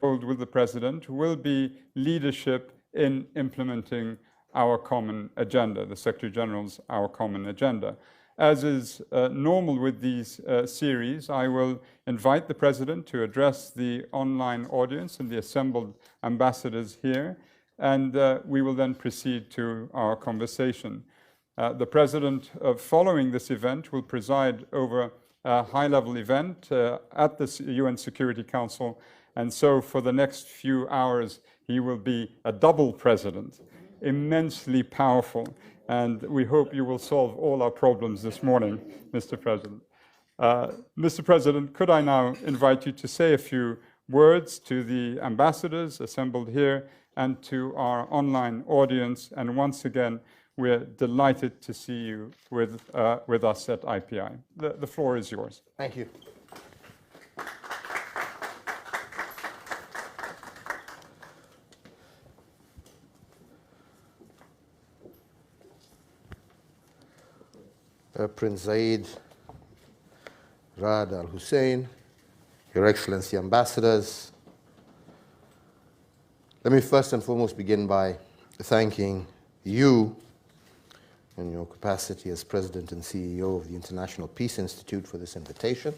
hold with the President will be leadership in implementing our common agenda, the Secretary General's Our Common Agenda. As is normal with these series, I will invite the President to address the online audience and the assembled ambassadors here, and we will then proceed to our conversation. The President, following this event, will preside over a high-level event at the UN Security Council, and so for the next few hours, he will be a double president, immensely powerful, and we hope you will solve all our problems this morning, Mr. President. Mr. President, could I now invite you to say a few words to the ambassadors assembled here and to our online audience, and once again, we're delighted to see you with us at IPI. The floor is yours. Thank you. Prince Zayed Raad Al Hussein, Your Excellency ambassadors, let me first and foremost begin by thanking you in your capacity as President and CEO of the International Peace Institute for this invitation,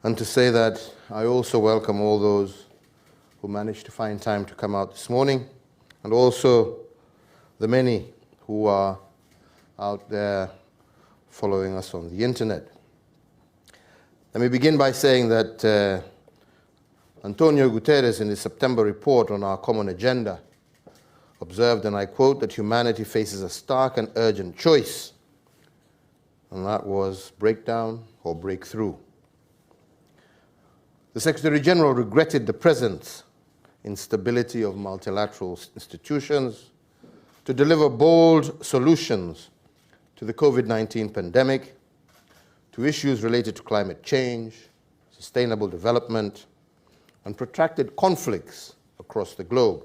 and to say that I also welcome all those who managed to find time to come out this morning, and also the many who are out there following us on the internet. Let me begin by saying that Antonio Guterres, in his September report on our common agenda, observed, and I quote, that humanity faces a stark and urgent choice, and that was breakdown or breakthrough. The Secretary General regretted the present instability of multilateral institutions to deliver bold solutions to the COVID-19 pandemic, to issues related to climate change, sustainable development, and protracted conflicts across the globe.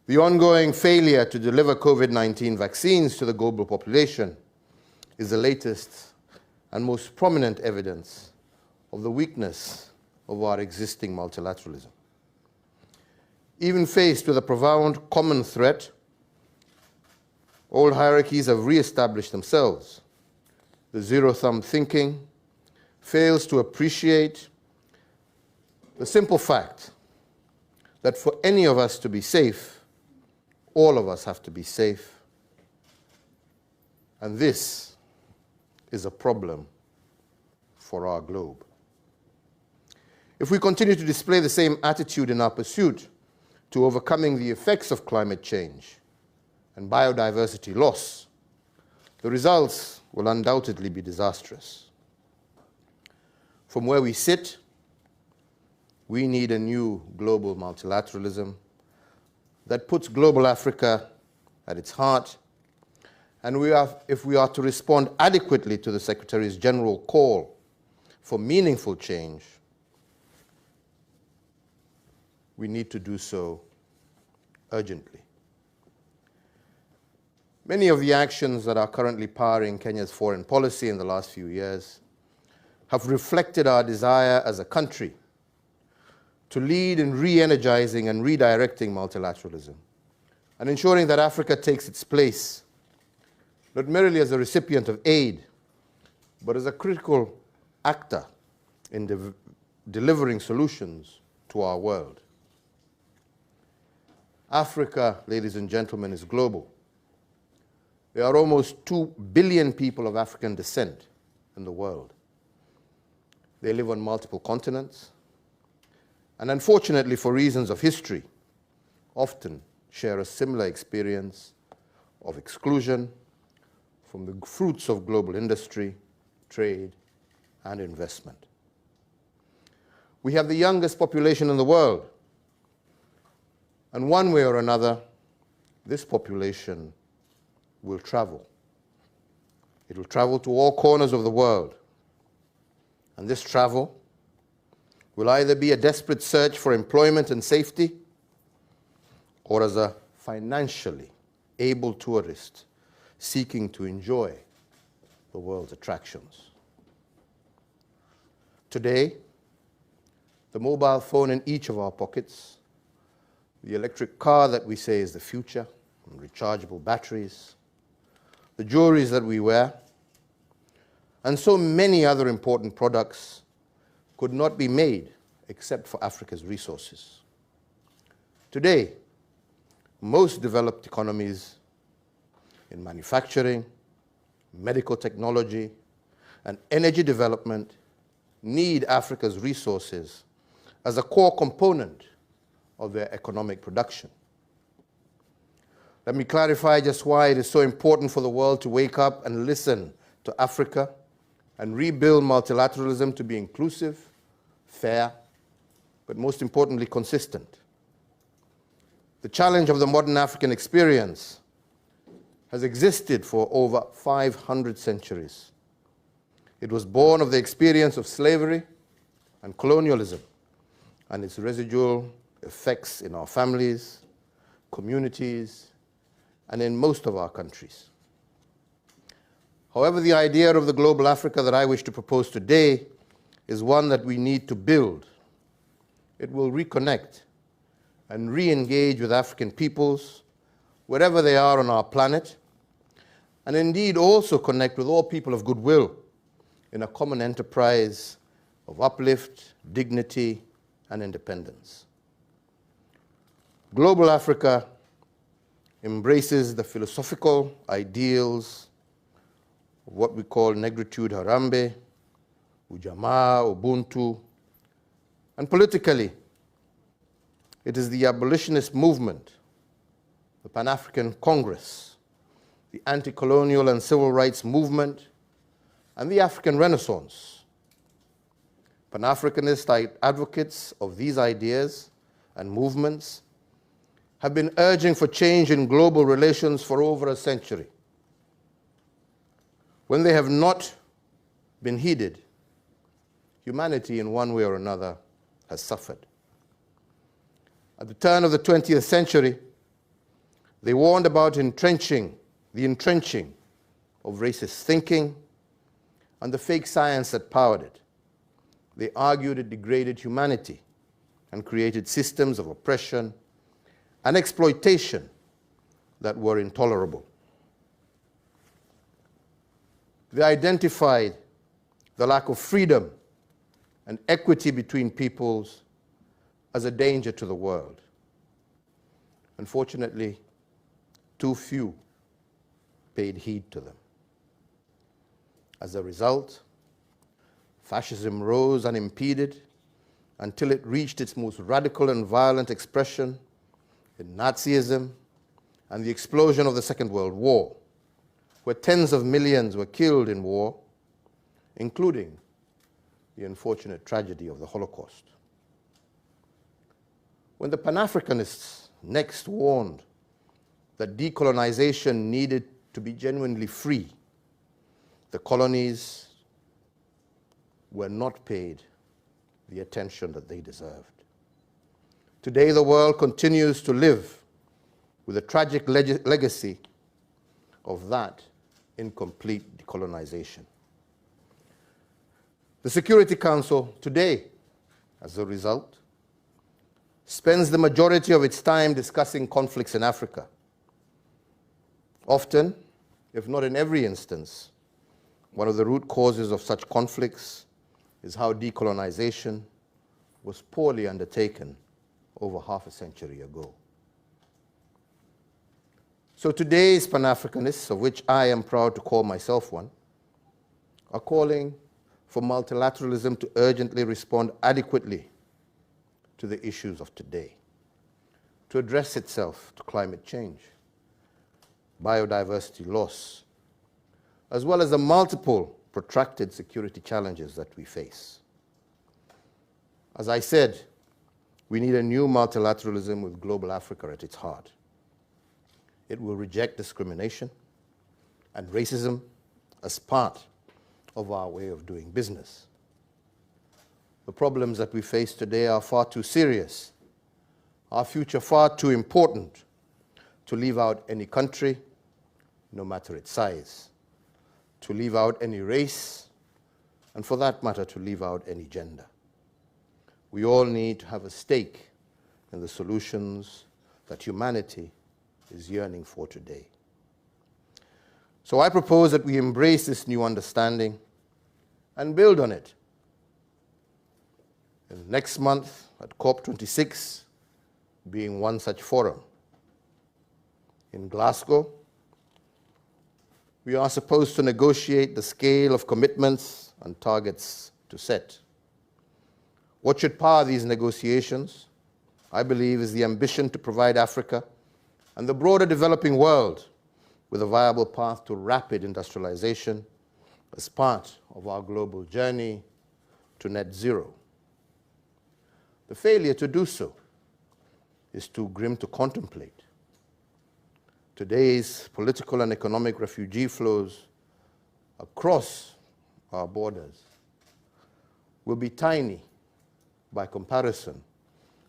The ongoing failure to deliver COVID-19 vaccines to the global population is the latest and most prominent evidence of the weakness of our existing multilateralism. Even faced with a profound common threat, old hierarchies have re-established themselves. The zero-sum thinking fails to appreciate the simple fact that for any of us to be safe, all of us have to be safe. And this is a problem for our globe. If we continue to display the same attitude in our pursuit to overcoming the effects of climate change and biodiversity loss, the results will undoubtedly be disastrous. From where we sit, we need a new global multilateralism that puts global Africa at its heart, and if we are to respond adequately to the Secretary General's call for meaningful change, we need to do so urgently. Many of the actions that are currently powering Kenya's foreign policy in the last few years have reflected our desire as a country to lead in re-energizing and redirecting multilateralism and ensuring that Africa takes its place, not merely as a recipient of aid, but as a critical actor in delivering solutions to our world. Africa, ladies and gentlemen, is global. There are almost 2 billion people of African descent in the world. They live on multiple continents, and unfortunately, for reasons of history, often share a similar experience of exclusion from the fruits of global industry, trade, and investment. We have the youngest population in the world, and one way or another, this population will travel. It will travel to all corners of the world, and this travel will either be a desperate search for employment and safety, or as a financially able tourist seeking to enjoy the world's attractions. Today, the mobile phone in each of our pockets, the electric car that we say is the future, and rechargeable batteries, the jewelries that we wear, and so many other important products could not be made except for Africa's resources. Today, most developed economies in manufacturing, medical technology, and energy development need Africa's resources as a core component of their economic production. Let me clarify just why it is so important for the world to wake up and listen to Africa and rebuild multilateralism to be inclusive, fair, but most importantly, consistent. The challenge of the modern African experience has existed for over 500 centuries. It was born of the experience of slavery and colonialism and its residual effects in our families, communities, and in most of our countries. However, the idea of the global Africa that I wish to propose today is one that we need to build. It will reconnect and re-engage with African peoples wherever they are on our planet, and indeed also connect with all people of goodwill in a common enterprise of uplift, dignity, and independence. Global Africa embraces the philosophical ideals of what we call negritude Harambe, Ujamaa, Ubuntu, and politically, it is the abolitionist movement, the Pan-African Congress, the anti-colonial and civil rights movement, and the African Renaissance. Pan-Africanist advocates of these ideas and movements have been urging for change in global relations for over a century. When they have not been heeded, humanity in one way or another has suffered. At the turn of the 20th century, they warned about the entrenching of racist thinking and the fake science that powered it. They argued it degraded humanity and created systems of oppression and exploitation that were intolerable. They identified the lack of freedom and equity between peoples as a danger to the world. Unfortunately, too few paid heed to them. As a result, fascism rose unimpeded until it reached its most radical and violent expression in Nazism and the explosion of the Second World War, where tens of millions were killed in war, including the unfortunate tragedy of the Holocaust. When the Pan-Africanists next warned that decolonization needed to be genuinely free, the colonies were not paid the attention that they deserved. Today, the world continues to live with a tragic legacy of that incomplete decolonization. The Security Council today, as a result, spends the majority of its time discussing conflicts in Africa. Often, if not in every instance, one of the root causes of such conflicts is how decolonization was poorly undertaken over half a century ago. So today's Pan-Africanists, of which I am proud to call myself one, are calling for multilateralism to urgently respond adequately to the issues of today, to address itself to climate change, biodiversity loss, as well as the multiple protracted security challenges that we face. As I said, we need a new multilateralism with global Africa at its heart. It will reject discrimination and racism as part of our way of doing business. The problems that we face today are far too serious, our future far too important to leave out any country, no matter its size, to leave out any race, and for that matter, to leave out any gender. we all need to have a stake in the solutions that humanity is yearning for today. So I propose that we embrace this new understanding and build on it. And next month at COP26 being one such forum. In Glasgow, we are supposed to negotiate the scale of commitments and targets to set. What should power these negotiations, I believe, is the ambition to provide Africa and the broader developing world with a viable path to rapid industrialization as part of our global journey to net zero. The failure to do so is too grim to contemplate. Today's political and economic refugee flows across our borders will be tiny by comparison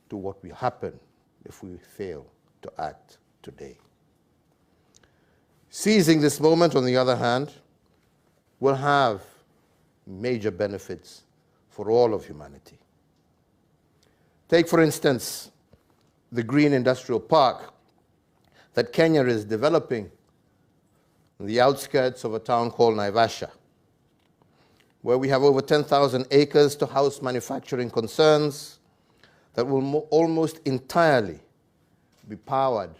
to what will happen if we fail to act today. Seizing this moment, on the other hand, will have major benefits for all of humanity. Take, for instance, the green industrial park that Kenya is developing on the outskirts of a town called Naivasha, where we have over 10,000 acres to house manufacturing concerns that will almost entirely be powered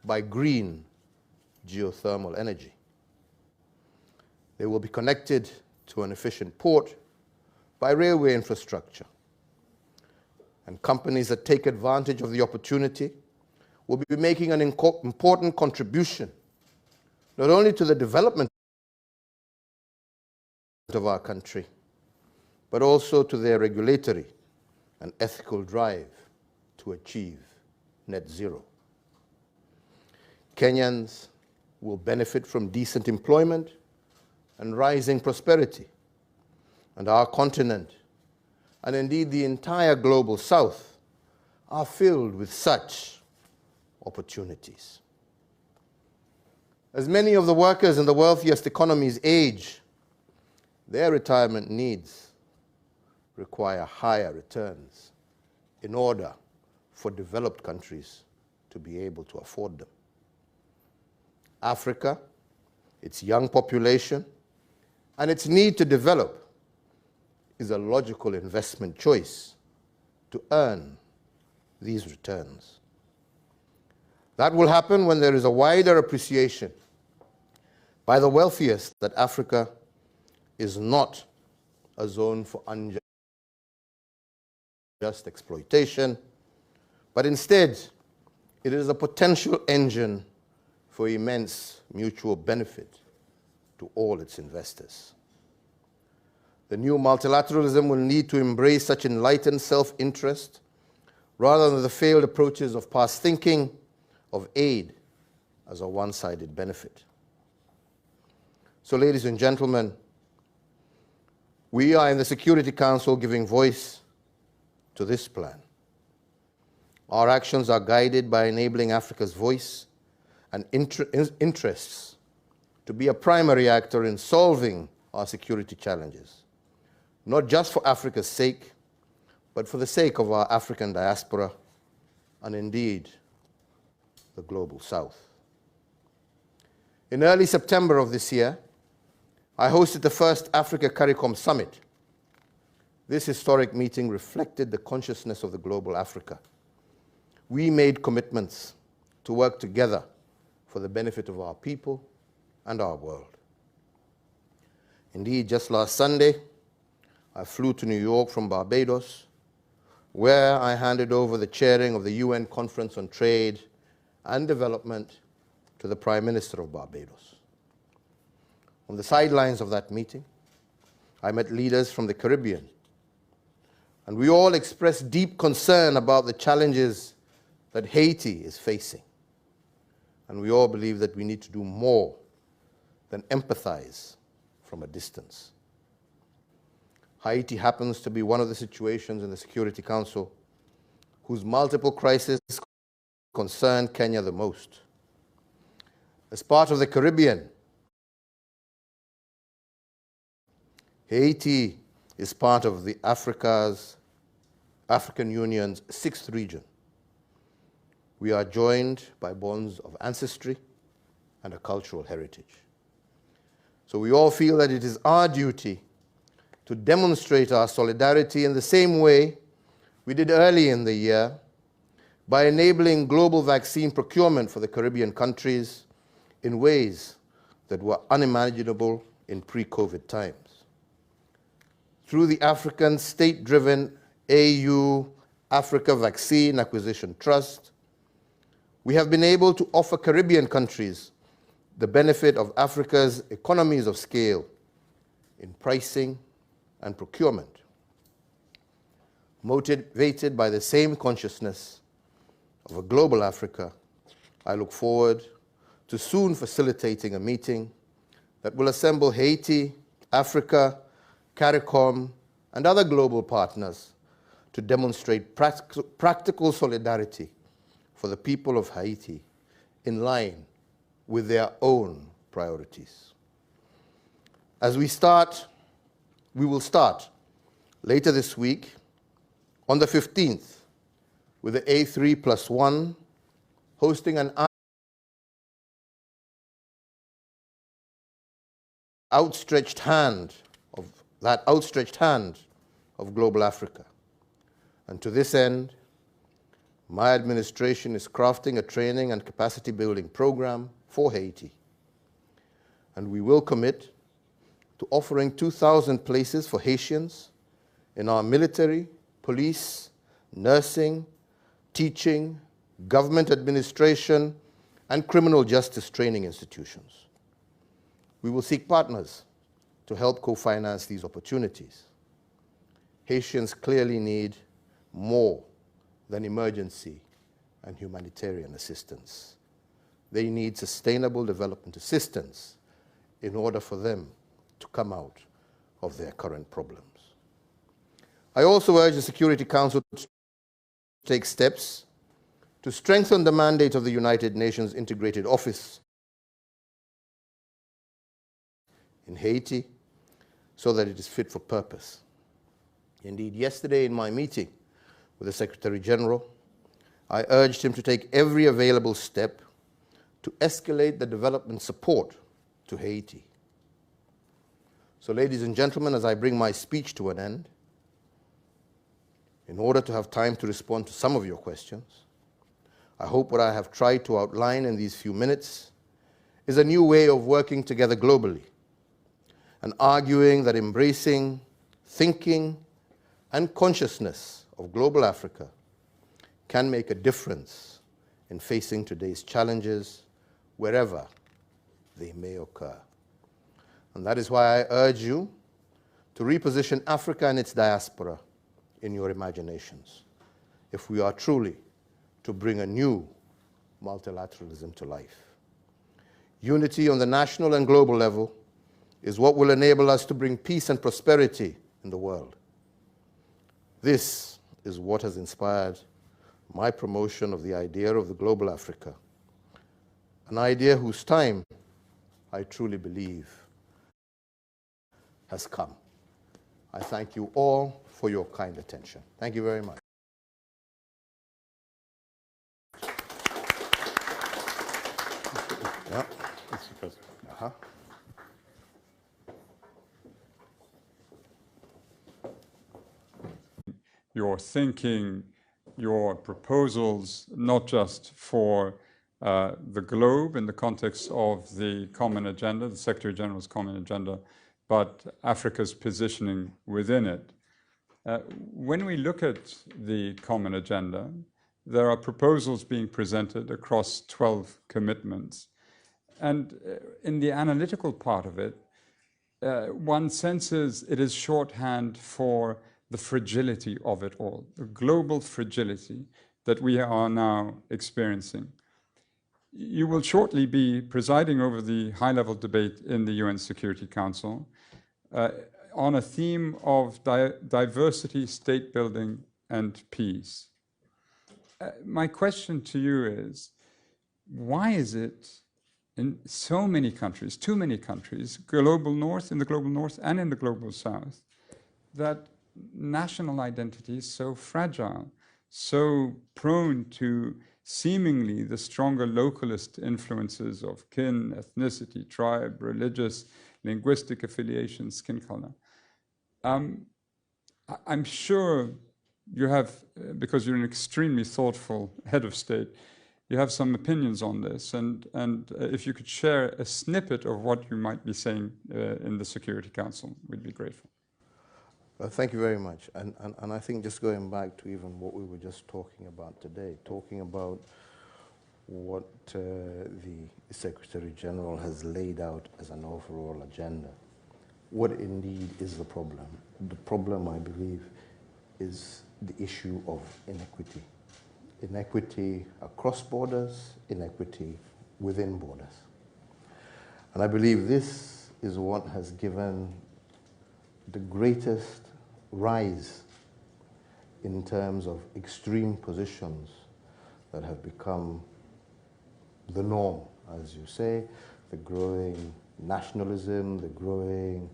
by green geothermal energy. They will be connected to an efficient port by railway infrastructure. And companies that take advantage of the opportunity will be making an important contribution, not only to the development of our country, but also to their regulatory and ethical drive to achieve net zero. Kenyans will benefit from decent employment and rising prosperity, and our continent, and indeed the entire global South, are filled with such opportunities. As many of the workers in the wealthiest economies age, their retirement needs require higher returns in order for developed countries to be able to afford them. Africa, its young population, and its need to develop is a logical investment choice to earn these returns. That will happen when there is a wider appreciation by the wealthiest that Africa is not a zone for unjust exploitation, but instead it is a potential engine for immense mutual benefit to all its investors. The new multilateralism will need to embrace such enlightened self-interest rather than the failed approaches of past thinking of aid as a one-sided benefit. So, ladies and gentlemen, we are in the Security Council giving voice to this plan. Our actions are guided by enabling Africa's voice and interests to be a primary actor in solving our security challenges, not just for Africa's sake, but for the sake of our African diaspora and indeed the global South. In early September of this year, I hosted the first Africa CARICOM Summit. This historic meeting reflected the consciousness of the global Africa. We made commitments to work together for the benefit of our people and our world. Indeed, just last Sunday, I flew to New York from Barbados, where I handed over the chairing of the UN Conference on Trade and Development to the Prime Minister of Barbados. On the sidelines of that meeting, I met leaders from the Caribbean, and we all expressed deep concern about the challenges that Haiti is facing. And we all believe that we need to do more than empathize from a distance. Haiti happens to be one of the situations in the Security Council whose multiple crises concern Kenya the most. As part of the Caribbean, Haiti is part of the Africa's African Union's 6th region. We are joined by bonds of ancestry and a cultural heritage. So we all feel that it is our duty to demonstrate our solidarity in the same way we did early in the year by enabling global vaccine procurement for the Caribbean countries in ways that were unimaginable in pre-COVID times. Through the African state-driven AU Africa Vaccine Acquisition Trust, we have been able to offer Caribbean countries the benefit of Africa's economies of scale in pricing and procurement. Motivated by the same consciousness of a global Africa, I look forward to soon facilitating a meeting that will assemble Haiti, Africa, CARICOM, and other global partners to demonstrate practical solidarity for the people of Haiti in line with their own priorities. As we will start later this week on the 15th with the A3+1 hosting an outstretched hand of global Africa. And to this end, my administration is crafting a training and capacity building program for Haiti. And we will commit to offering 2,000 places for Haitians in our military, police, nursing, teaching, government administration, and criminal justice training institutions. We will seek partners to help co-finance these opportunities. Haitians clearly need more than emergency and humanitarian assistance. They need sustainable development assistance in order for them to come out of their current problems. I also urge the Security Council to take steps to strengthen the mandate of the United Nations Integrated Office in Haiti so that it is fit for purpose. Indeed, yesterday in my meeting with the Secretary General, I urged him to take every available step to escalate the development support to Haiti. So, ladies and gentlemen, as I bring my speech to an end, in order to have time to respond to some of your questions, I hope what I have tried to outline in these few minutes is a new way of working together globally and arguing that embracing, thinking, and consciousness of global Africa can make a difference in facing today's challenges wherever they may occur. And that is why I urge you to reposition Africa and its diaspora in your imaginations if we are truly to bring a new multilateralism to life. Unity on the national and global level is what will enable us to bring peace and prosperity in the world. This is what has inspired my promotion of the idea of the global Africa, an idea whose time, I truly believe, has come. I thank you all for your kind attention. Thank you very much. Yeah. Uh-huh. Your thinking, your proposals, not just for the globe in the context of the common agenda, the Secretary General's common agenda, but Africa's positioning within it. When we look at the common agenda, there are proposals being presented across 12 commitments. And in the analytical part of it, one senses it is shorthand for the fragility of it all, the global fragility that we are now experiencing. You will shortly be presiding over the high-level debate in the UN Security Council on a theme of diversity, state building, and peace. My question to you is, why is it in so many countries, too many countries, global north, in the global north and in the global south, that national identity is so fragile, so prone to seemingly the stronger localist influences of kin, ethnicity, tribe, religious, linguistic affiliation, skin color. I'm sure you have, because you're an extremely thoughtful head of state, you have some opinions on this, and if you could share a snippet of what you might be saying in the Security Council, we'd be grateful. Well, thank you very much. And I think just going back to even what we were just talking about today, talking about what the Secretary General has laid out as an overall agenda, what indeed is the problem? The problem, I believe, is the issue of inequity. Inequity across borders, inequity within borders. And I believe this is what has given the greatest rise in terms of extreme positions that have become the norm, as you say, the growing nationalism, the growing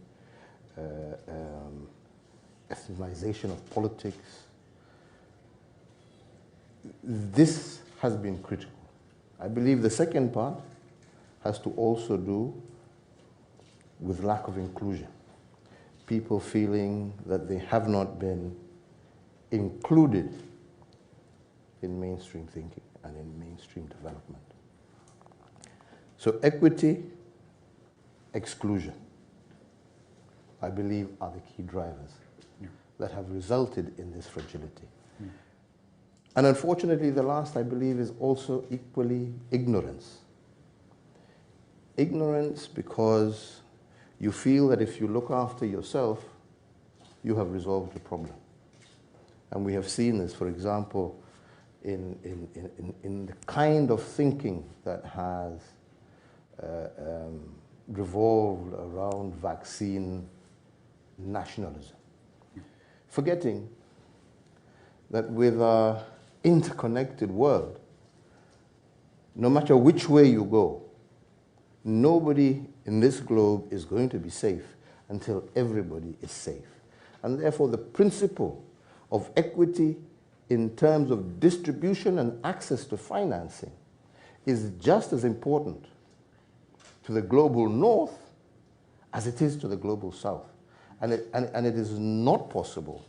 ethnicization of politics. This has been critical. I believe the second part has to also do with lack of inclusion. People feeling that they have not been included in mainstream thinking and in mainstream development. So equity, exclusion, I believe, are the key drivers that have resulted in this fragility. And unfortunately, the last, I believe, is also equally ignorance. Ignorance because you feel that if you look after yourself, you have resolved the problem. And we have seen this, for example, in the kind of thinking that has revolved around vaccine nationalism. Forgetting that with our interconnected world, no matter which way you go, nobody in this globe is going to be safe until everybody is safe. And therefore, the principle of equity in terms of distribution and access to financing is just as important to the global north as it is to the global south. And it is not possible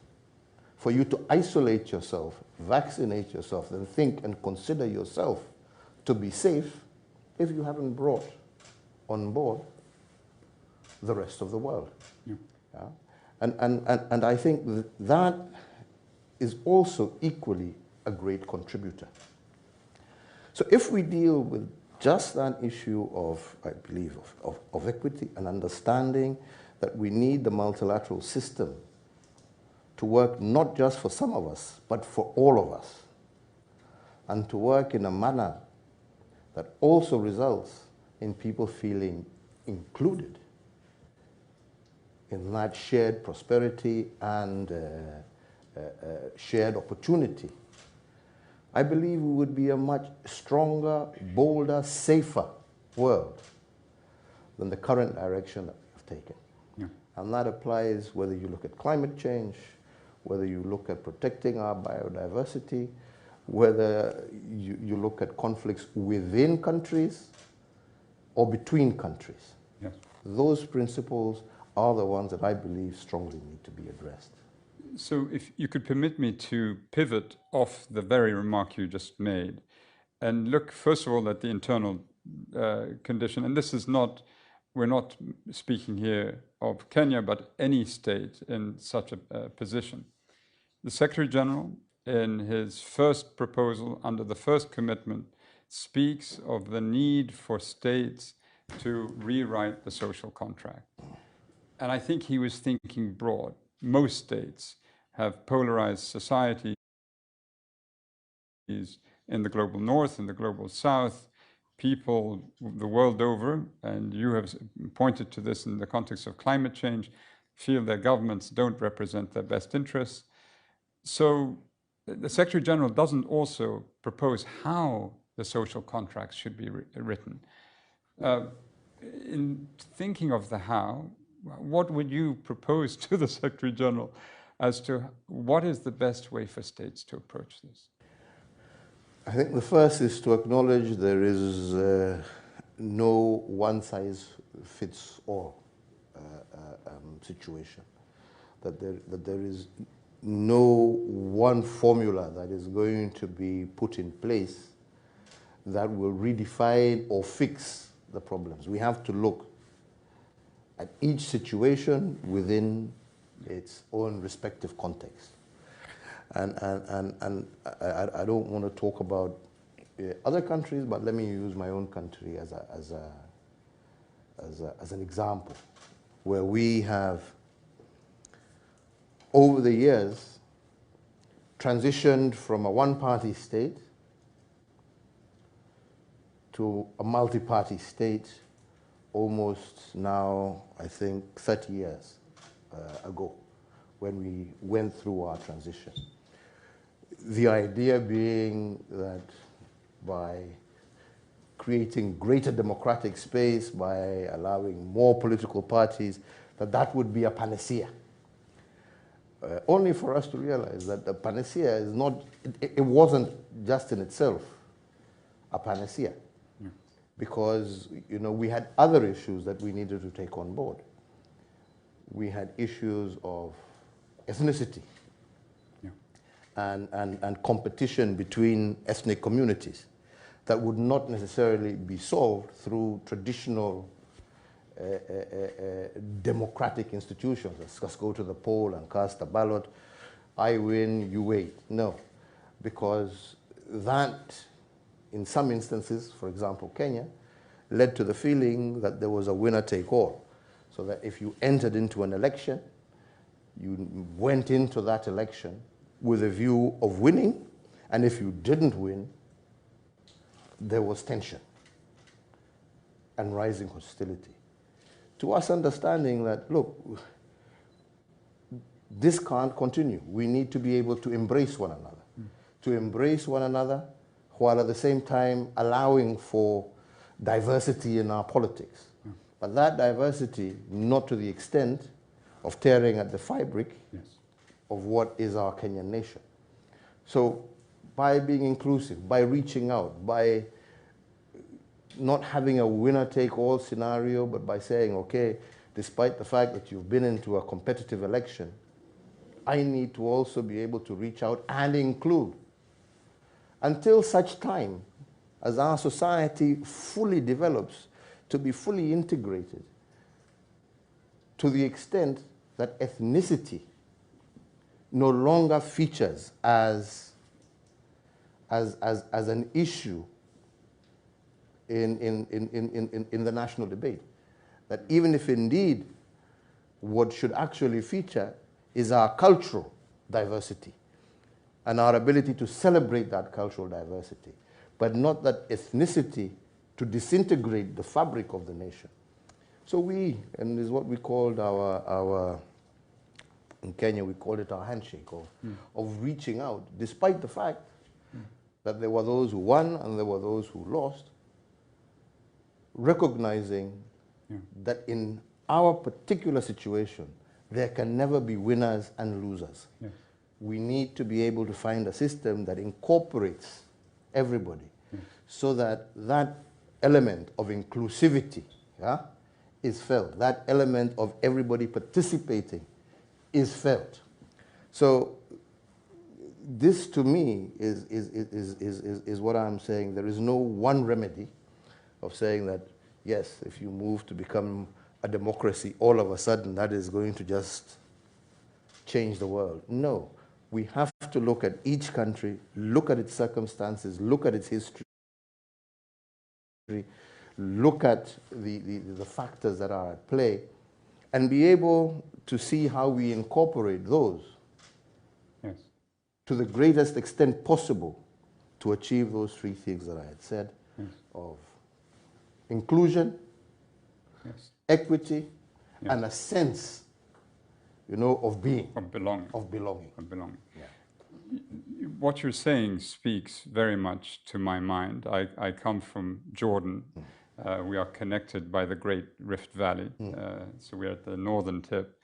for you to isolate yourself, vaccinate yourself, and think and consider yourself to be safe if you haven't brought on board the rest of the world. Yeah. And I think that is also equally a great contributor. So if we deal with just that issue of, I believe, of equity and understanding that we need the multilateral system to work not just for some of us, but for all of us, and to work in a manner that also results in people feeling included in that shared prosperity and shared opportunity, I believe we would be a much stronger, bolder, safer world than the current direction that we've taken. Yeah. And that applies whether you look at climate change, whether you look at protecting our biodiversity, whether you look at conflicts within countries or between countries. Yes. Those principles are the ones that I believe strongly need to be addressed. So if you could permit me to pivot off the very remark you just made and look, first of all, at the internal condition. And this is not, we're not speaking here of Kenya, but any state in such a position. The Secretary General, in his first proposal under the first commitment, speaks of the need for states to rewrite the social contract. And I think he was thinking broad. Most states have polarized societies in the global north and the global south. People the world over, and you have pointed to this in the context of climate change, feel their governments don't represent their best interests. So the Secretary General doesn't also propose how the social contracts should be written. In thinking of the how, what would you propose to the Secretary General as to what is the best way for states to approach this? I think the first is to acknowledge there is no one-size-fits-all situation, that there is no one formula that is going to be put in place that will redefine or fix the problems. We have to look at each situation within its own respective context. And I don't want to talk about other countries, but let me use my own country as an example, where we have, over the years, transitioned from a one-party state to a multi-party state almost now, I think, 30 years ago, when we went through our transition. The idea being that by creating greater democratic space, by allowing more political parties, that would be a panacea. Only for us to realize that the panacea is not, it wasn't just in itself a panacea. Yeah. Because, you know, we had other issues that we needed to take on board. We had issues of ethnicity. Yeah. And competition between ethnic communities that would not necessarily be solved through traditional democratic institutions. Let's go to the poll and cast a ballot. I win, you wait. No, because that, in some instances, for example, Kenya, led to the feeling that there was a winner-take-all. So that if you entered into an election, you went into that election with a view of winning, and if you didn't win, there was tension and rising hostility. To us understanding that, look, this can't continue. We need to be able to embrace one another. To embrace one another while at the same time allowing for diversity in our politics. But that diversity not to the extent of tearing at the fabric of what is our Kenyan nation. So by being inclusive, by reaching out, by not having a winner-take-all scenario, but by saying, okay, despite the fact that you've been into a competitive election, I need to also be able to reach out and include. Until such time as our society fully develops to be fully integrated, to the extent that ethnicity no longer features as an issue in the national debate. That even if indeed what should actually feature is our cultural diversity and our ability to celebrate that cultural diversity, but not that ethnicity to disintegrate the fabric of the nation. So we, and is what we called our in Kenya we called it our handshake of reaching out, despite the fact that there were those who won and there were those who lost, recognizing that in our particular situation, there can never be winners and losers. Yes. We need to be able to find a system that incorporates everybody so that that element of inclusivity is felt. That element of everybody participating is felt. So this to me is what I'm saying. There is no one remedy of saying that, yes, if you move to become a democracy, all of a sudden that is going to just change the world. No, we have to look at each country, look at its circumstances, look at its history, look at the factors that are at play, and be able to see how we incorporate those to the greatest extent possible to achieve those three things that I had said of inclusion, equity, and a sense, you know, of being. Of belonging. Of belonging. Of belonging. Yeah. What you're saying speaks very much to my mind. I come from Jordan. We are connected by the Great Rift Valley, so we're at the northern tip.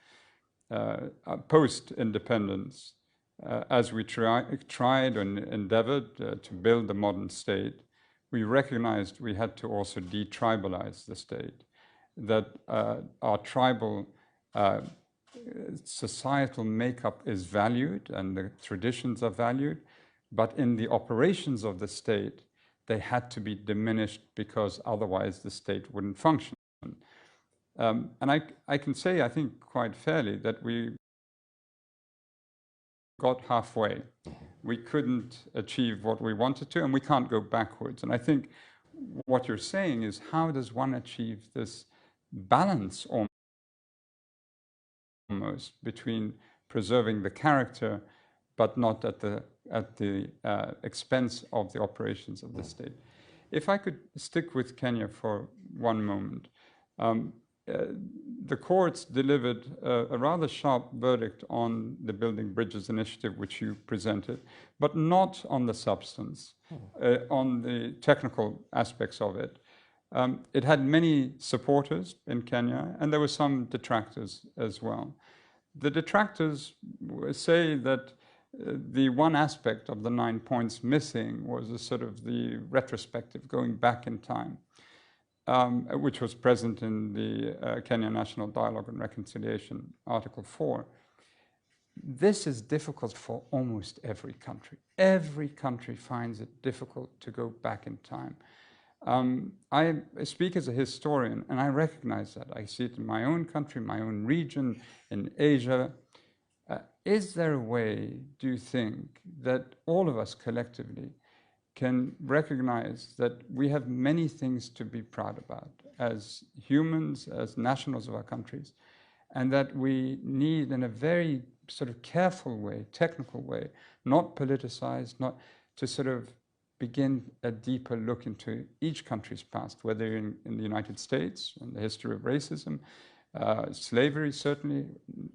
post-independence, as we tried and endeavored to build the modern state, we recognized we had to also detribalize the state, that our tribal societal makeup is valued and the traditions are valued, but in the operations of the state, they had to be diminished because otherwise the state wouldn't function. And I can say, I think quite fairly, that we got halfway. We couldn't achieve what we wanted to, and we can't go backwards. And I think what you're saying is, how does one achieve this balance almost between preserving the character, but not at the expense of the operations of the state? If I could stick with Kenya for one moment. The courts delivered a rather sharp verdict on the Building Bridges initiative, which you presented, but not on the substance, on the technical aspects of it. It had many supporters in Kenya, and there were some detractors as well. The detractors say that the one aspect of the 9 points missing was a sort of the retrospective, going back in time. Which was present in the Kenya National Dialogue and Reconciliation, Article 4. This is difficult for almost every country. Every country finds it difficult to go back in time. I speak as a historian, and I recognize that. I see it in my own country, my own region, in Asia. Is there a way, do you think, that all of us collectively can recognize that we have many things to be proud about as humans, as nationals of our countries, and that we need, in a very sort of careful way, technical way, not politicized, not to sort of begin a deeper look into each country's past, whether in the United States, and the history of racism, slavery certainly,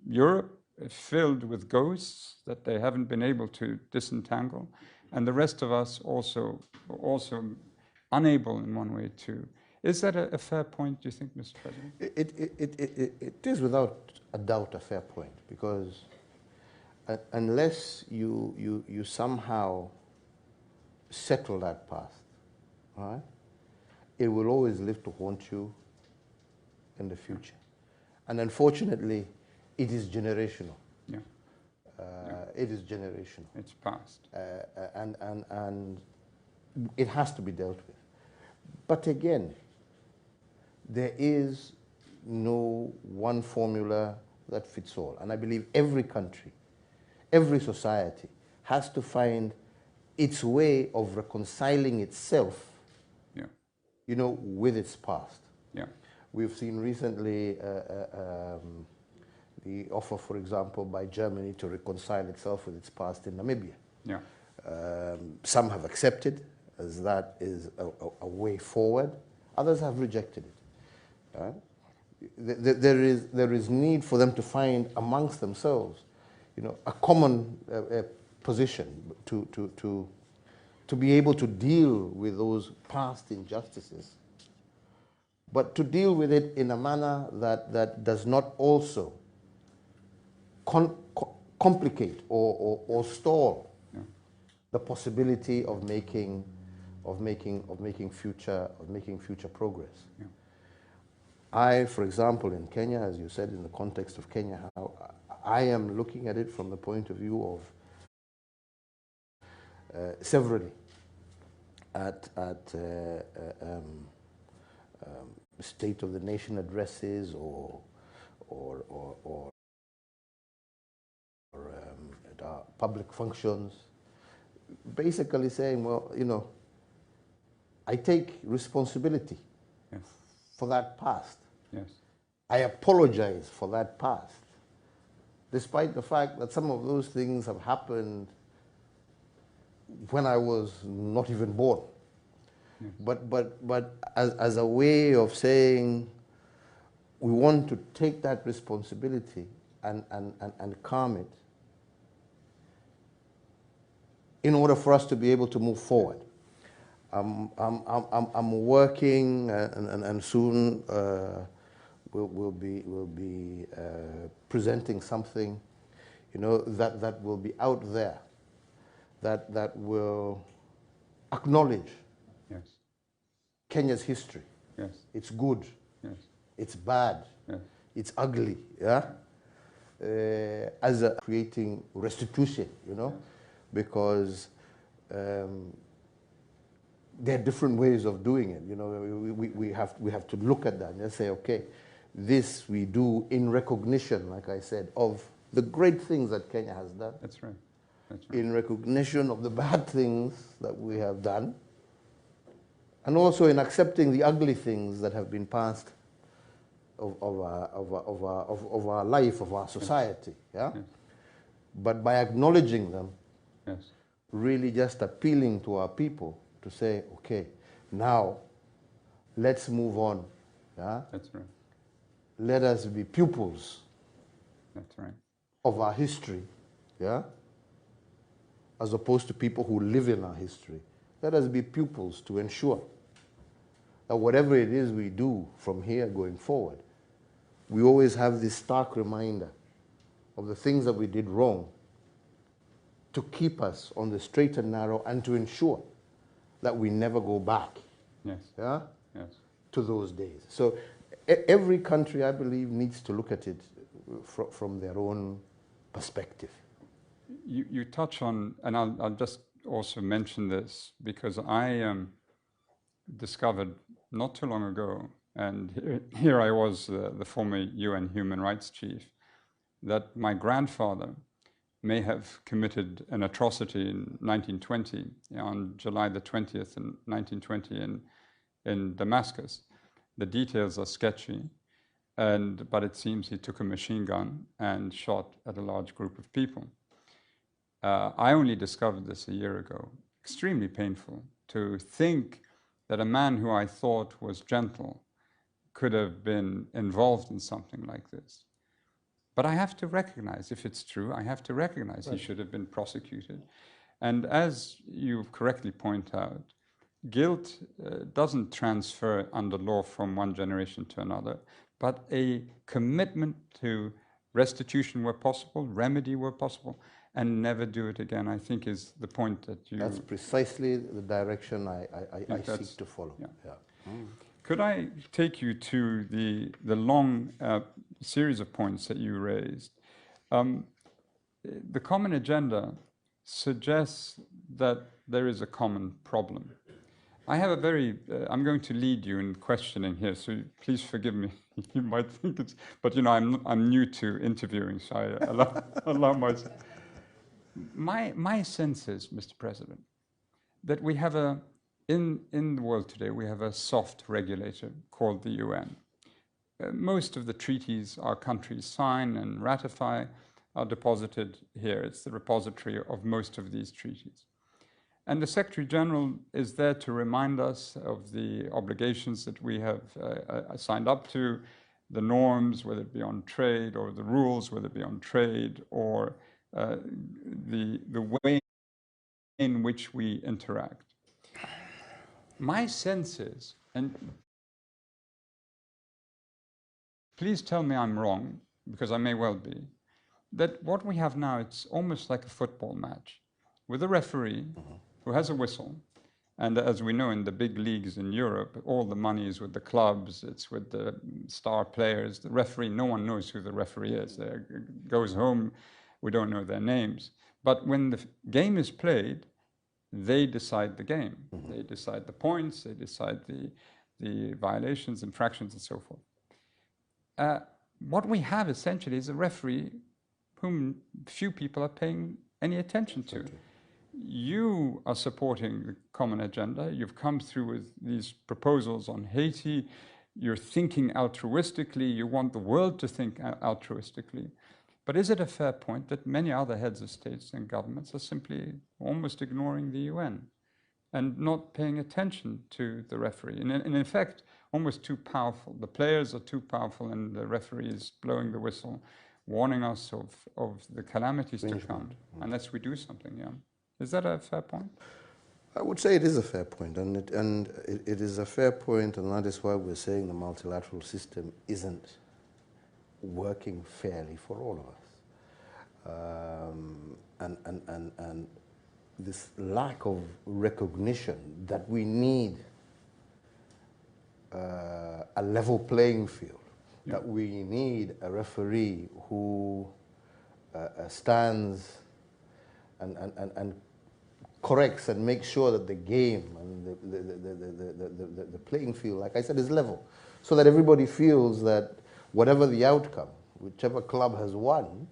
Europe, filled with ghosts that they haven't been able to disentangle, and the rest of us also unable in one way to. Is that a fair point, do you think, Mr. President? It is without a doubt a fair point, because unless you somehow settle that past, right, it will always live to haunt you in the future. And unfortunately, it is generational. Yeah. It is generational. It's past. And it has to be dealt with. But again, there is no one formula that fits all. And I believe every country, every society has to find its way of reconciling itself, yeah, with its past. Yeah. We've seen recently the offer, for example, by Germany to reconcile itself with its past in Namibia. Yeah. Some have accepted as that is a way forward. Others have rejected it. There is need for them to find amongst themselves, a common position to be able to deal with those past injustices, but to deal with it in a manner that does not also complicate or stall the possibility of making future progress. Yeah. I, for example, in Kenya, as you said, in the context of Kenya, how I am looking at it from the point of view of severally at State of the Nation addresses or at our public functions, basically saying, well, I take responsibility for that past. Yes. I apologize for that past, despite the fact that some of those things have happened when I was not even born. Yes. But as a way of saying we want to take that responsibility and calm it in order for us to be able to move forward. I'm working and soon will be presenting something, you know, that will be out there, that will acknowledge Kenya's history. Yes. It's good. Yes. It's bad. Yes. It's ugly. Yeah. As creating restitution, you know, because there are different ways of doing it. You know, we have to look at that and say, okay, this we do in recognition, like I said, of the great things that Kenya has done. That's right. That's right. In recognition of the bad things that we have done, and also in accepting the ugly things that have been passed of our life, of our society. Yeah? Yes. But by acknowledging them, Yes. really just appealing to our people to say, okay, now let's move on. Yeah? That's right. Let us be pupils. That's right. Of our history, yeah? As opposed to people who live in our history. Let us be pupils to ensure that whatever it is we do from here going forward, we always have this stark reminder of the things that we did wrong to keep us on the straight and narrow and to ensure that we never go back. Yes. Yeah? Yes. To those days. So every country, I believe, needs to look at it from their own perspective. You touch on, and I'll just also mention this, because I discovered not too long ago, and here I was, the former UN Human Rights Chief, that my grandfather may have committed an atrocity in 1920, on July the 20th in 1920 in Damascus. The details are sketchy, but it seems he took a machine gun and shot at a large group of people. I only discovered this a year ago. Extremely painful to think that a man who I thought was gentle could have been involved in something like this. But I have to recognize, if it's true, I have to recognize he should have been prosecuted. And as you correctly point out, guilt doesn't transfer under law from one generation to another, but a commitment to restitution where possible, remedy where possible, and never do it again, I think is the point that you... That's precisely the direction I seek to follow. Yeah. Yeah. Could I take you to the long series of points that you raised? The common agenda suggests that there is a common problem. I have a very, I'm going to lead you in questioning here, so please forgive me. You might think it's, but you know, I'm new to interviewing, so I allow myself. My sense is, Mr. President, that we have in the world today, we have a soft regulator called the UN. Most of the treaties our countries sign and ratify are deposited here. It's the repository of most of these treaties. And the Secretary General is there to remind us of the obligations that we have signed up to, the norms, whether it be on trade, or the rules, whether it be on trade, or the way in which we interact. My sense is, and please tell me I'm wrong, because I may well be, that what we have now, it's almost like a football match with a referee who has a whistle. And as we know in the big leagues in Europe, all the money is with the clubs, it's with the star players. The referee, no one knows who the referee is. They goes home, we don't know their names. But when the game is played, they decide the game. They decide the points, they decide the violations, infractions, and so forth. What we have essentially is a referee whom few people are paying any attention to. You are supporting the common agenda. You've come through with these proposals on Haiti. You're thinking altruistically. You want the world to think altruistically. But is it a fair point that many other heads of states and governments are simply almost ignoring the UN and not paying attention to the referee? And in effect, almost too powerful. The players are too powerful and the referee is blowing the whistle, warning us of the calamities to come unless we do something. Yeah. Is that a fair point? I would say it is a fair point, and it is a fair point, and that is why we're saying the multilateral system isn't working fairly for all of us. And this lack of recognition that we need a level playing field, that we need a referee who stands and corrects and makes sure that the game and the playing field, like I said, is level, so that everybody feels that whatever the outcome, whichever club has won,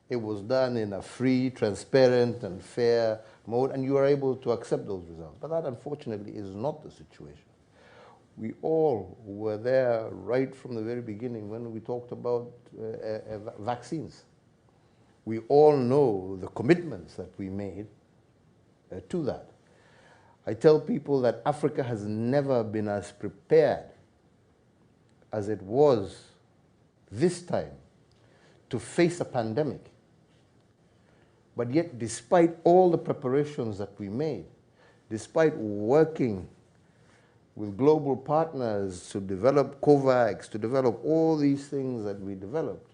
it was done in a free, transparent, and fair mode, and you are able to accept those results. But that, unfortunately, is not the situation. We all were there right from the very beginning when we talked about vaccines. We all know the commitments that we made to that. I tell people that Africa has never been as prepared as it was this time to face a pandemic. But yet, despite all the preparations that we made, despite working with global partners to develop COVAX, to develop all these things that we developed,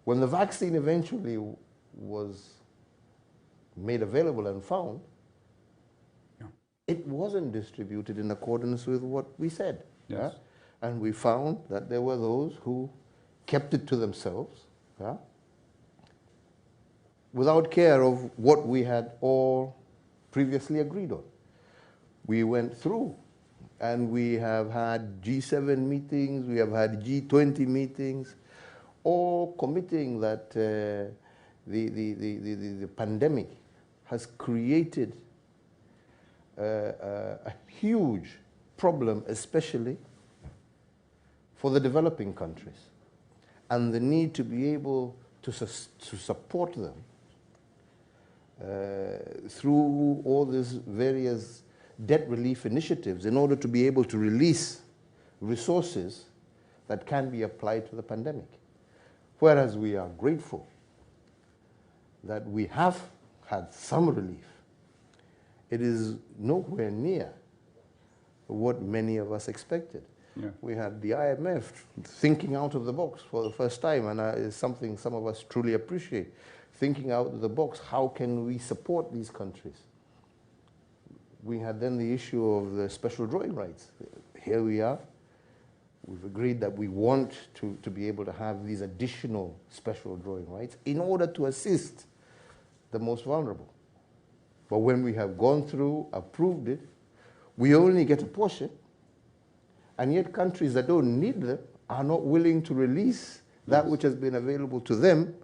when the vaccine eventually was made available and found, it wasn't distributed in accordance with what we said. Yes. And we found that there were those who kept it to themselves, without care of what we had all previously agreed on. We went through and we have had G7 meetings, we have had G20 meetings, all committing that the pandemic has created a huge problem, especially for the developing countries, and the need to be able to support them through all these various debt relief initiatives in order to be able to release resources that can be applied to the pandemic. Whereas we are grateful that we have had some relief, it is nowhere near what many of us expected. We had the IMF thinking out of the box for the first time, and it's something some of us truly appreciate. Thinking out of the box, how can we support these countries? We had then the issue of the special drawing rights. Here we are. We've agreed that we want to be able to have these additional special drawing rights in order to assist the most vulnerable. But when we have gone through, approved it, we only get a portion, and yet countries that don't need them are not willing to release that which has been available to them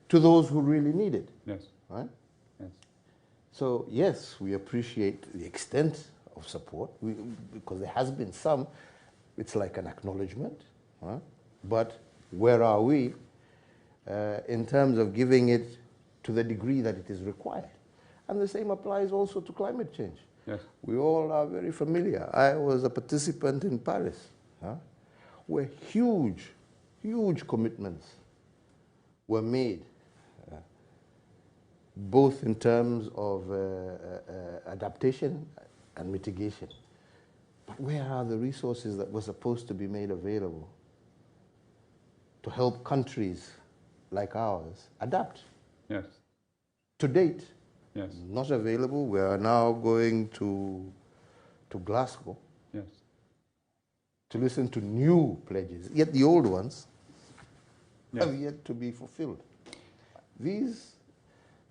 to those who really need it. Right? So yes, we appreciate the extent of support, because there has been some. It's like an acknowledgement, but where are we in terms of giving it to the degree that it is required? And the same applies also to climate change. We all are very familiar. I was a participant in Paris, where huge, huge commitments were made, both in terms of adaptation and mitigation. But where are the resources that were supposed to be made available to help countries like ours adapt? To date, not available. We are now going to Glasgow to listen to new pledges, yet the old ones have yet to be fulfilled. These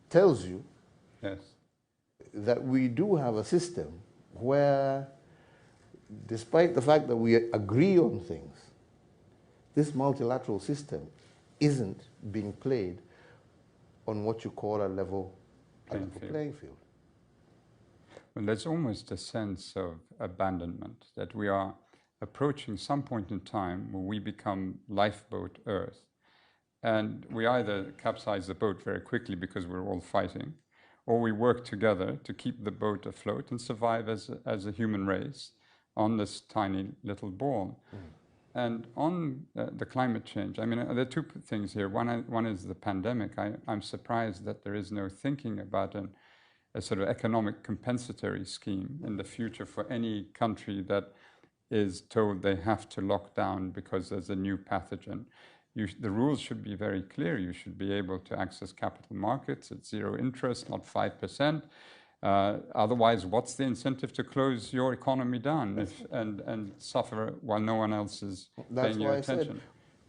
tells you that we do have a system where, despite the fact that we agree on things, this multilateral system isn't being played on what you call a level playing field. Well, there's almost a sense of abandonment, that we are approaching some point in time where we become lifeboat Earth. And we either capsize the boat very quickly because we're all fighting, or we work together to keep the boat afloat and survive as a human race on this tiny little ball. And on the climate change, I mean, there are two things here. One is the pandemic. I'm surprised that there is no thinking about a sort of economic compensatory scheme in the future for any country that is told they have to lock down because there's a new pathogen. The rules should be very clear. You should be able to access capital markets at zero interest, not 5%. Otherwise, what's the incentive to close your economy down and suffer while no one else is paying you attention?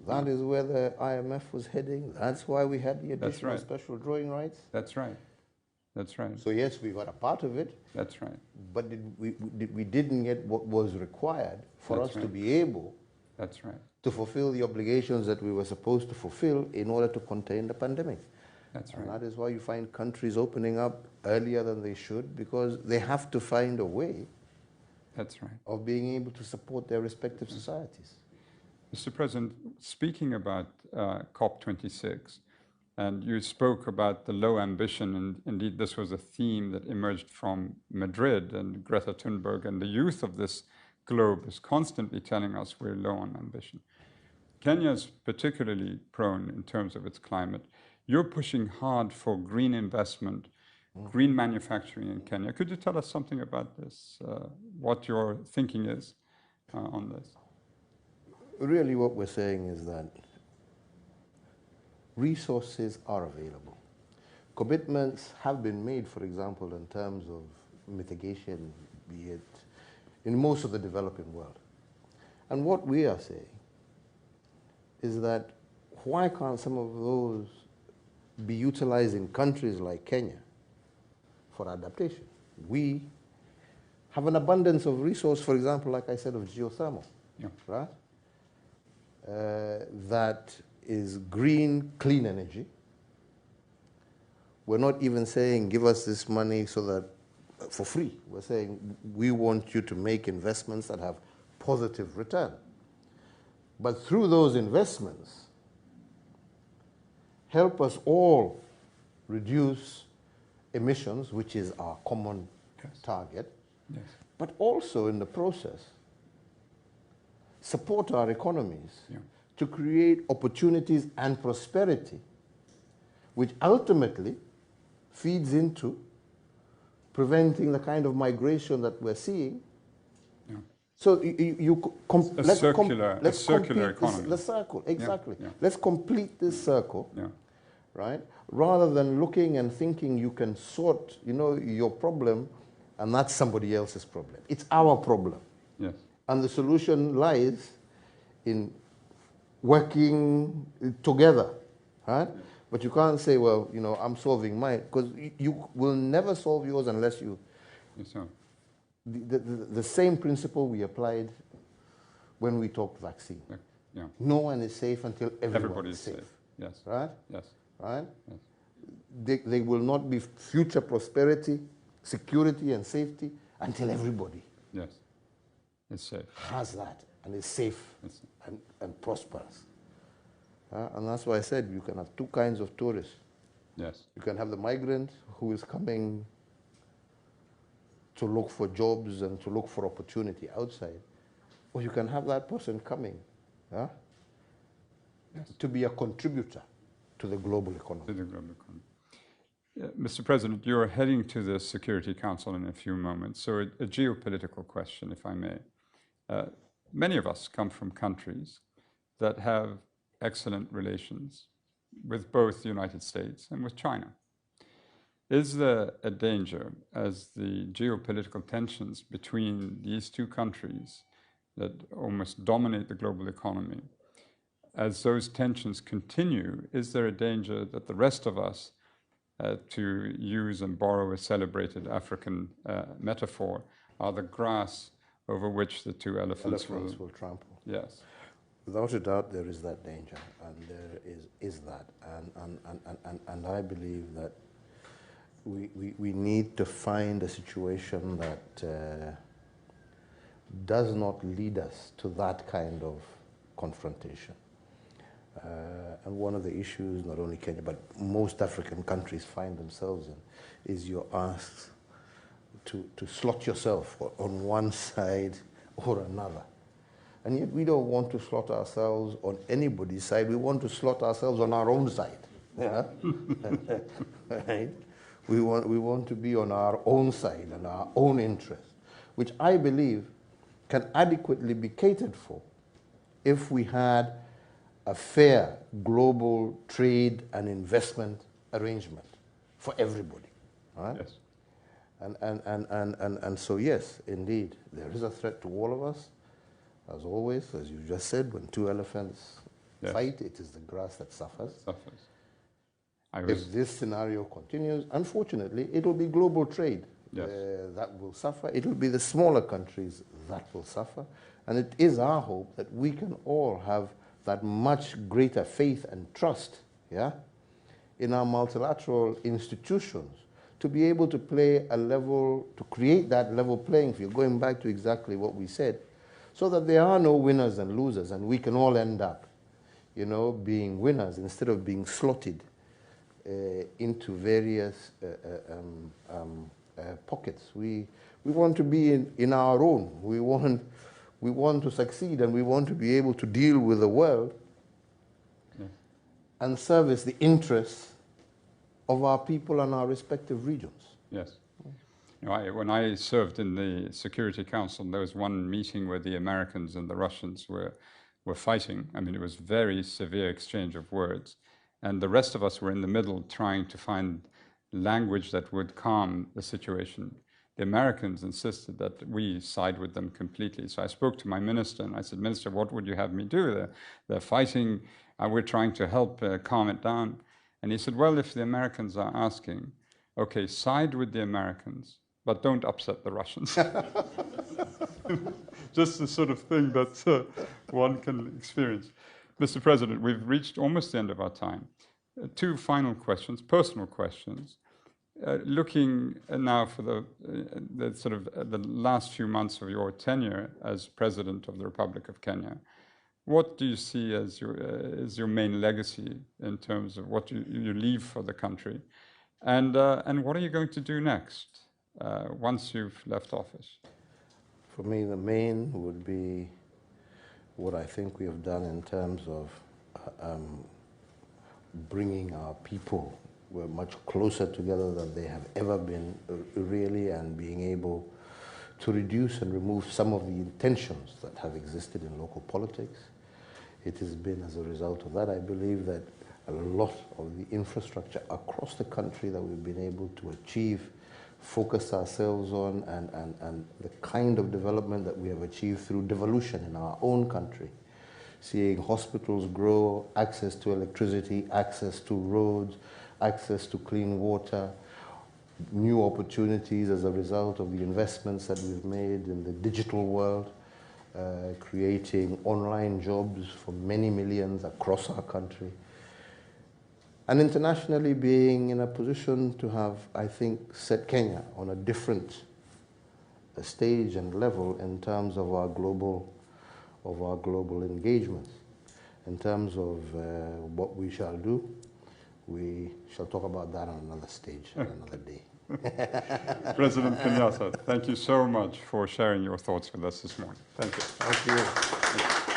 That is where the IMF was heading. That's why we had the additional special drawing rights. That's right. That's right. So yes, we got a part of it. That's right. But we didn't get what was required for us to be able to fulfill the obligations that we were supposed to fulfill in order to contain the pandemic. That's right. And that is why you find countries opening up earlier than they should, because they have to find a way of being able to support their respective societies. Mr. President, speaking about COP26, and you spoke about the low ambition, and indeed this was a theme that emerged from Madrid, and Greta Thunberg and the youth of this globe is constantly telling us we're low on ambition. Kenya is particularly prone in terms of its climate. You're pushing hard for green investment, green manufacturing in Kenya. Could you tell us something about this, what your thinking is on this? Really what we're saying is that resources are available. Commitments have been made, for example, in terms of mitigation, be it in most of the developing world. And what we are saying is that why can't some of those be utilized in countries like Kenya for adaptation? We have an abundance of resource, for example, like I said, of geothermal, right? That is green, clean energy. We're not even saying give us this money so that for free. We're saying we want you to make investments that have positive return. But through those investments, help us all reduce emissions, which is our common target, but also in the process, support our economies to create opportunities and prosperity, which ultimately feeds into preventing the kind of migration that we're seeing. So let's circular economy. The circle, exactly. Let's complete this circle, right? Rather than looking and thinking you can sort, your problem, and that's somebody else's problem. It's our problem. Yes. And the solution lies in working together, right? But you can't say, well, I'm solving mine, because you will never solve yours unless you... Yes, sir. The same principle we applied when we talked vaccine. Yeah. No one is safe until everybody is safe. Yes. Right? Yes. Right? Yes. They will not be future prosperity, security, and safety until everybody is safe. Has that and is safe and prosperous. And that's why I said you can have two kinds of tourists. Yes. You can have the migrant who is coming to look for jobs and to look for opportunity outside. Or you can have that person coming to be a contributor to the global economy. Mr. President, you're heading to the Security Council in a few moments. So a geopolitical question, if I may. Many of us come from countries that have excellent relations with both the United States and with China. Is there a danger, as the geopolitical tensions between these two countries that almost dominate the global economy, as those tensions continue, is there a danger that the rest of us, to use and borrow a celebrated African metaphor, are the grass over which the two elephants will trample? Yes. Without a doubt, there is that danger, and there is that. And I believe that we need to find a situation that does not lead us to that kind of confrontation. And one of the issues, not only Kenya, but most African countries find themselves in, is you're asked to slot yourself on one side or another. And yet we don't want to slot ourselves on anybody's side. We want to slot ourselves on our own side. Yeah? Right? We want to be on our own side and our own interest, which I believe can adequately be catered for if we had a fair global trade and investment arrangement for everybody. Right? Yes. And so, yes, indeed, there is a threat to all of us. As always, as you just said, when two elephants fight, it is the grass that suffers. If this scenario continues, unfortunately, it will be global trade that will suffer. It will be the smaller countries that will suffer. And it is our hope that we can all have that much greater faith and trust in our multilateral institutions to be able to play a level, to create that level playing field, going back to exactly what we said, so that there are no winners and losers, and we can all end up, being winners instead of being slotted into various pockets. We want to be in our own. We want to succeed, and we want to be able to deal with the world and service the interests of our people and our respective regions. Yes. When I served in the Security Council, there was one meeting where the Americans and the Russians were fighting. I mean, it was very severe exchange of words. And the rest of us were in the middle trying to find language that would calm the situation. The Americans insisted that we side with them completely. So I spoke to my minister and I said, Minister, what would you have me do? They're fighting, we're trying to help calm it down. And he said, well, if the Americans are asking, okay, side with the Americans, but don't upset the Russians. Just the sort of thing that one can experience. Mr. President, we've reached almost the end of our time. Two final questions, personal questions. Looking now for the last few months of your tenure as President of the Republic of Kenya, what do you see as your main legacy in terms of what you leave for the country, and what are you going to do next once you've left office? For me, the main would be what I think we have done in terms of bringing our people. We're much closer together than they have ever been, really, and being able to reduce and remove some of the tensions that have existed in local politics. It has been as a result of that, I believe, that a lot of the infrastructure across the country that we've been able to achieve, focus ourselves on, and the kind of development that we have achieved through devolution in our own country, seeing hospitals grow, access to electricity, access to roads, access to clean water, new opportunities as a result of the investments that we've made in the digital world, creating online jobs for many millions across our country, and internationally being in a position to have, I think, set Kenya on a different stage and level in terms of our global engagements. In terms of what we shall do, we shall talk about that on another stage, on another day. President Kenyatta, thank you so much for sharing your thoughts with us this morning. Thank you. Thank you.